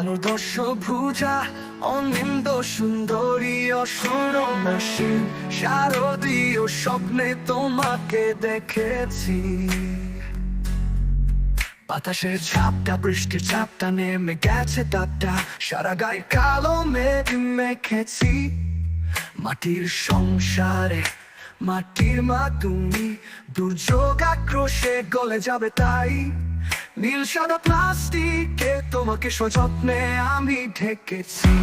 আলোর দশভুজা অনিন্দ সুন্দরী অসুরনাশী শারদীয় স্বপ্নে তোমাকে দেখেছি। বাতাসের ঝাপটা বৃষ্টির ঝাপটা নেমে গেছে তাপটা, সারা গায়ে কালো মেঘ মেখেছি। মাটির সংসারে মাটির মা তুমি, দুর্যোগ আক্রোশে গলে যাবে তাই। নীল সাদা প্লাস্টিকে তোমাকে সযত্নে আমি ঢেকেছি।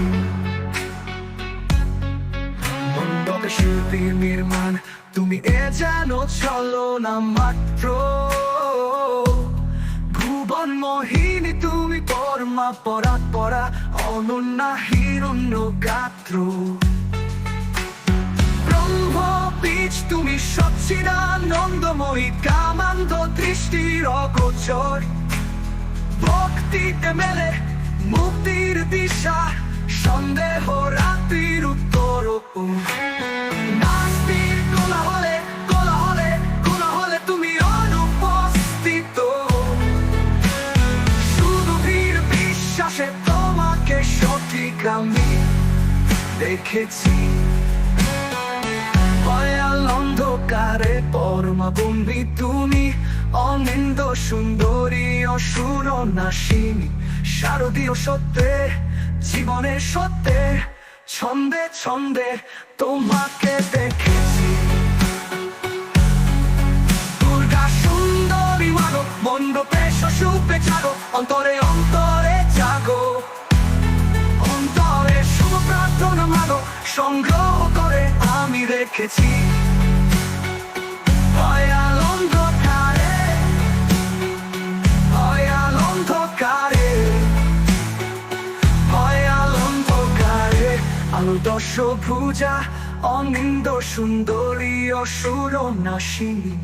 মণ্ডপে শিল্পী নির্মাণ তুমি, এ যেন চলো না মাত্র। ভুবন মোহিনী তুমি, পরমা পরাৎ পরা অনন্যা হিরণ্য গাত্র। বীজ তুমি সচ্চিদানন্দময়ী, কামান্ধ দৃষ্টির অগোচর। ভক্তিতে মেলে মুক্তির দিশা, সন্দেহ রাত্রির উত্তর। নাস্তির কোলাহলে কোলাহলে কোলাহলে তুমি অনুপস্থিত। শুধু ভিড় বিশ্বাসে তোমাকে সঠিক আমি দেখেছি। অন্ধকারে পরমা বন্দী তুমি, অনিন্দ সুন্দরী অসুরনাশিনী শারদীয় সত্যে জীবনের সত্যে ছন্দে ছন্দে তোমাকে দেখেছি। দুর্গা সুন্দরী মাগো, মণ্ডপে শশুপে জাগো, অন্তরে অন্তরে জাগো। অন্তরে শুভ প্রার্থনা মাগো, সংগ্রহ করে আমি রেখেছি। ভয়াল অন্ধকারে ভয়াল অন্ধকারে ভয়াল অন্ধকারে আলো দশভুজা অনিন্দ সুন্দরী অসুরনাশিনী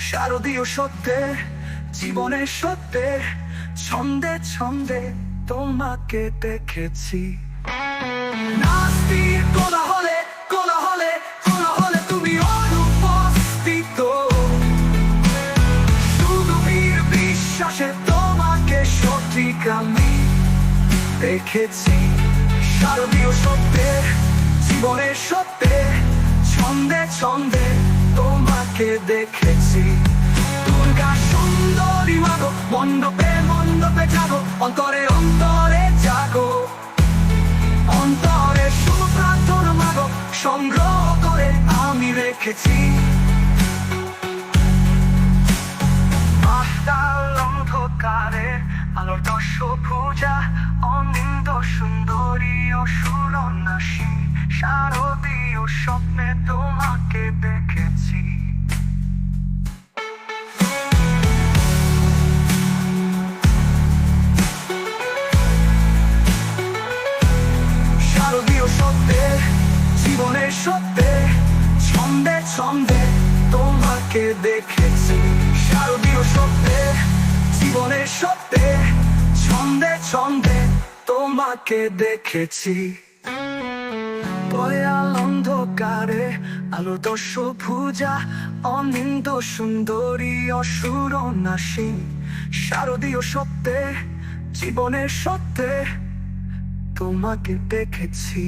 শারদীয় সত্যে জীবনের সত্যে ছন্দে ছন্দে তোমাকে দেখেছি। নাস্তির কোলাহলে কোলাহলে কোলাহলে তুমি অনুপস্থিত। শুধু বীর বিশ্বাসে তোমাকে সঠিক আমি দেখেছি। শারদীয় সত্যে জীবনের সত্যে ছন্দে ছন্দে তোমাকে দেখেছি। দুর্গা সুন্দরী মাগো, মণ্ডপে মণ্ডপে জাগো, অন্তরে অন্তরে জাগো। অন্তরে শুভ প্রার্থনা মাগো, সংগ্রহ করে আমি রেখেছি। আস্তাল অন্ধকারে আলোর দশভুজা অনিন্দ সুন্দরী অসুরনাশী শারদীয় স্বপ্নে তোমাকে দেখেছি। শারদীয় সত্যে জীবনের সত্যে ছন্দে ছন্দে তোমাকে দেখেছি। শারদীয় সত্যে জীবনের সত্যে ছন্দে ছন্দে তোমাকে দেখেছি। ভয়াল অন্ধকারে আলো দশভুজা অনিন্দ সুন্দরী অসুরনাশী শারদীয় সত্যে জীবনের সত্যে তোমাকে দেখেছি।